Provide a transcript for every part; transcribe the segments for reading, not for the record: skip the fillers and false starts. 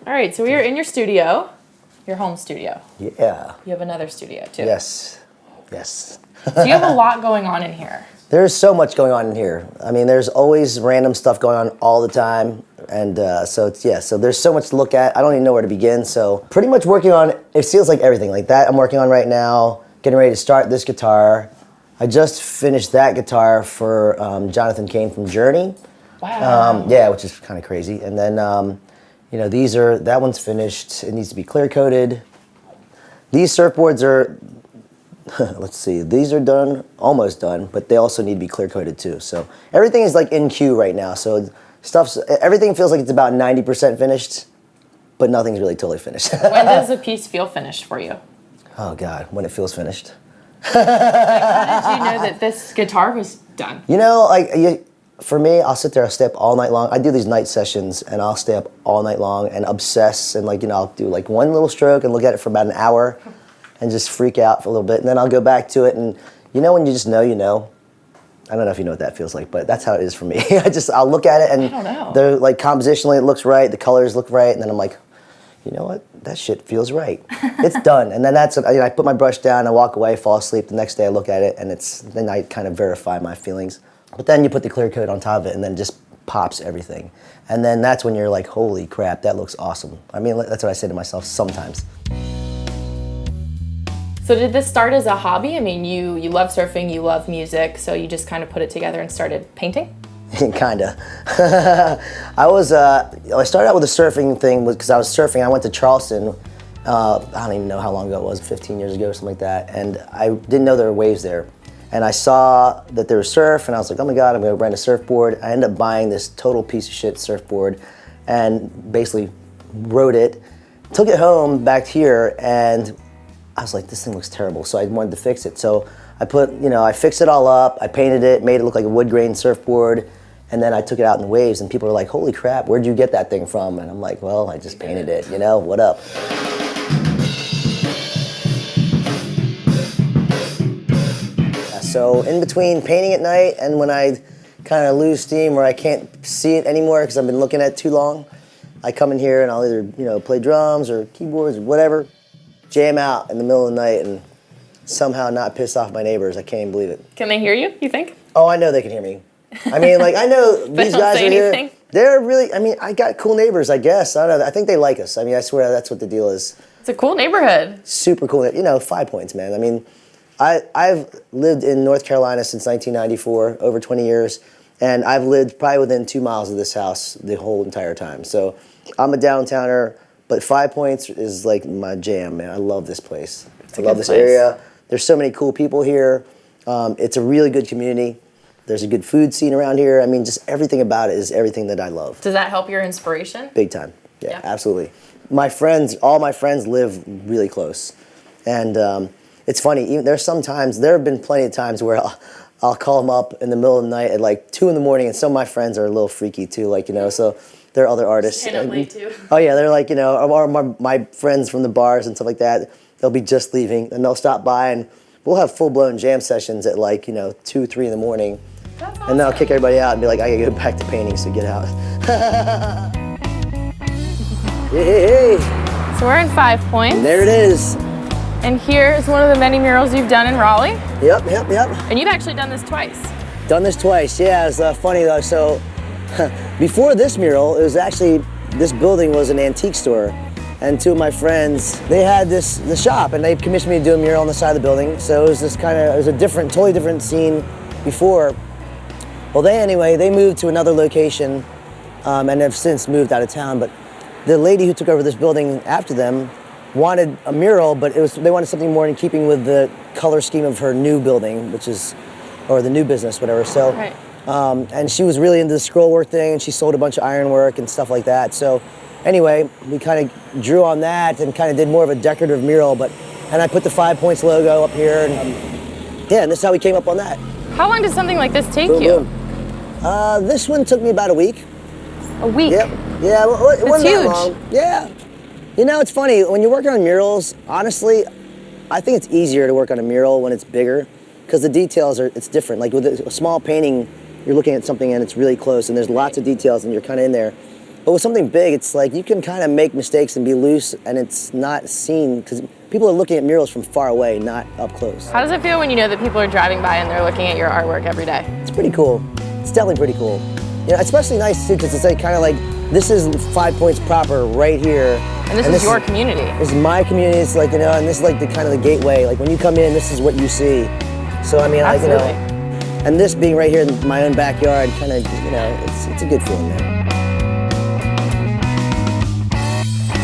All right, so we are in your studio, your home studio. Yeah. You have another studio too. Yes. Yes. So you have a lot going on in here. There's so much going on in here. I mean, there's always random stuff going on all the time. And so there's so much to look at. I don't even know where to begin. So pretty much working on, it feels like everything like that I'm working on right now, getting ready to start this guitar. I just finished that guitar for Jonathan Cain from Journey. Wow. Yeah, which is kind of crazy. And then, you know, that one's finished. It needs to be clear coated. These surfboards are, let's see, these are done, almost done, but they also need to be clear coated too. So everything is like in queue right now. So everything feels like it's about 90% finished, but nothing's really totally finished. When does a piece feel finished for you? Oh God, when it feels finished. Like, how did you know that this guitar was done? You know, like for me, I'll sit there, I'll stay up all night long. I do these night sessions and I'll stay up all night long and obsess and like, you know, I'll do like one little stroke and look at it for about an hour and just freak out for a little bit. And then I'll go back to it and you know when you just know, you know. I don't know if you know what that feels like, but that's how it is for me. I'll look at it and I don't know. they're like compositionally it looks right, the colors look right, and then I'm like, you know what? That shit feels right. It's done. And then I put my brush down, I walk away, fall asleep. The next day I look at it and then I kind of verify my feelings. But then you put the clear coat on top of it and then just pops everything. And then that's when you're like, holy crap, that looks awesome. I mean, that's what I say to myself sometimes. So did this start as a hobby? I mean, you love surfing, you love music, so you just kind of put it together and started painting? Kinda. I started out with the surfing thing because I was surfing. I went to Charleston, I don't even know how long ago it was, 15 years ago or something like that, and I didn't know there were waves there. And I saw that there was surf, and I was like, oh my God, I'm gonna rent a surfboard. I ended up buying this total piece of shit surfboard and basically rode it, took it home back here, and I was like, this thing looks terrible, so I wanted to fix it. So I fixed it all up, I painted it, made it look like a wood grain surfboard, and then I took it out in the waves, and people were like, holy crap, where'd you get that thing from? And I'm like, well, I just painted it, you know, what up? So in between painting at night and when I kind of lose steam or I can't see it anymore because I've been looking at it too long, I come in here and I'll either, you know, play drums or keyboards or whatever, jam out in the middle of the night and somehow not piss off my neighbors. I can't even believe it. Can they hear you think? Oh, I know they can hear me. I mean, like, I know these guys are anything? here. They're really, I mean, I got cool neighbors, I guess. I don't know. I think they like us. I mean, I swear that's what the deal is. It's a cool neighborhood. Super cool. You know, 5 Points, man. I mean, I've lived in North Carolina since 1994, over 20 years, and I've lived probably within 2 miles of this house the whole entire time. So I'm a downtowner, but 5 Points is like my jam, man. I love this place. I love this area. There's so many cool people here. It's a really good community. There's a good food scene around here. I mean, just everything about it is everything that I love. Does that help your inspiration? Big time. Yeah, absolutely. All my friends live really close. And it's funny, there have been plenty of times where I'll call them up in the middle of the night at like 2 in the morning, and some of my friends are a little freaky too, like, you know, so they're other artists. Staying up late too. Oh yeah, they're like, you know, or my friends from the bars and stuff like that, they'll be just leaving and they'll stop by and we'll have full-blown jam sessions at like, you know, 2, 3 in the morning. That's awesome. And then I'll kick everybody out and be like, I gotta go back to painting, so get out. Hey. So we're in 5 Points. And there it is. And here is one of the many murals you've done in Raleigh. Yep. And you've actually done this twice. Done this twice, yeah. It's funny though. So before this mural, it was actually, this building was an antique store. And 2 of my friends, they had the shop, and they commissioned me to do a mural on the side of the building. So it was this it was a totally different scene before. Well, they moved to another location and have since moved out of town. But the lady who took over this building after them wanted a mural, but they wanted something more in keeping with the color scheme of her new building, or the new business, whatever. So, right. And she was really into the scroll work thing, and she sold a bunch of ironwork and stuff like that. So anyway, we kind of drew on that and kind of did more of a decorative mural, and I put the 5 Points logo up here, and yeah, and this is how we came up on that. How long does something like this take Boom, you? boom. This one took me about a week. A week? Yep. Yeah, it wasn't huge. that long. Yeah. You know, it's funny, when you're working on murals, honestly, I think it's easier to work on a mural when it's bigger, because the details it's different. Like with a small painting, you're looking at something and it's really close, and there's lots of details, and you're kind of in there. But with something big, it's like you can kind of make mistakes and be loose, and it's not seen because people are looking at murals from far away, not up close. How does it feel when you know that people are driving by and they're looking at your artwork every day? It's pretty cool. It's definitely pretty cool. You know, especially nice too, because it's like kind of like this is 5 Points proper right here. And this is your community. This is my community. It's like, you know, and this is like the kind of the gateway. Like when you come in, this is what you see. So I mean, like, you know, and this being right here in my own backyard, kind of, you know, it's a good feeling there.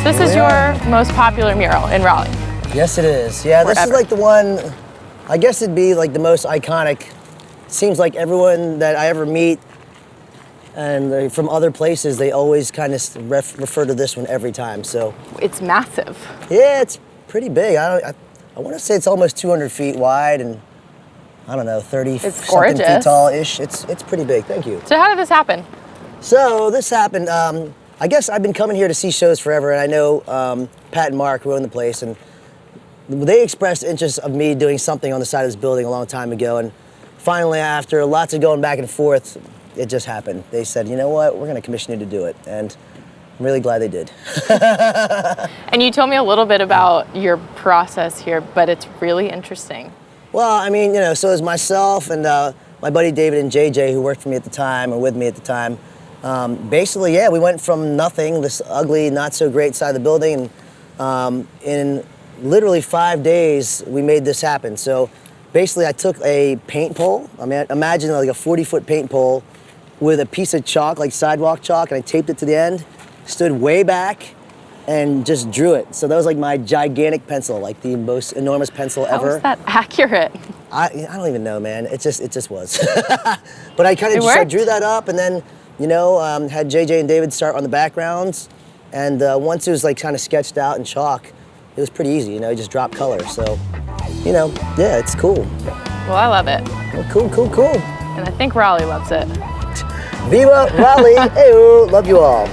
So this is your most popular mural in Raleigh. Yes, it is. Yeah, this is like the one. I guess it'd be like the most iconic. Seems like everyone that I ever meet and from other places, they always kind of refer to this one every time. So it's massive. Yeah, it's pretty big. I want to say it's almost 200 feet wide and I don't know, 30-something feet tall-ish. It's pretty big. Thank you. So how did this happen? So this happened. I guess I've been coming here to see shows forever, and I know Pat and Mark, who own the place, and they expressed interest of me doing something on the side of this building a long time ago. And finally, after lots of going back and forth, it just happened. They said, you know what, we're going to commission you to do it. And I'm really glad they did. And you told me a little bit about your process here, but it's really interesting. Well, I mean, you know, so it was myself and my buddy David and JJ, who worked for me at the time, or with me at the time. Basically, yeah, we went from nothing, this ugly, not so great side of the building, and in literally 5 days, we made this happen. So basically, I took a paint pole. I mean, imagine like a 40-foot paint pole with a piece of chalk, like sidewalk chalk, and I taped it to the end, stood way back, and just drew it. So that was like my gigantic pencil, like the most enormous pencil ever. How is that accurate? I don't even know, man. It just was. But I kind of just drew that up, and then, you know, had JJ and David start on the backgrounds, and once it was like kind of sketched out in chalk, it was pretty easy, you know, just drop color. So, you know, yeah, it's cool. Well, I love it. Well, cool, cool, cool. And I think Raleigh loves it. Viva Raleigh! Hey, love you all.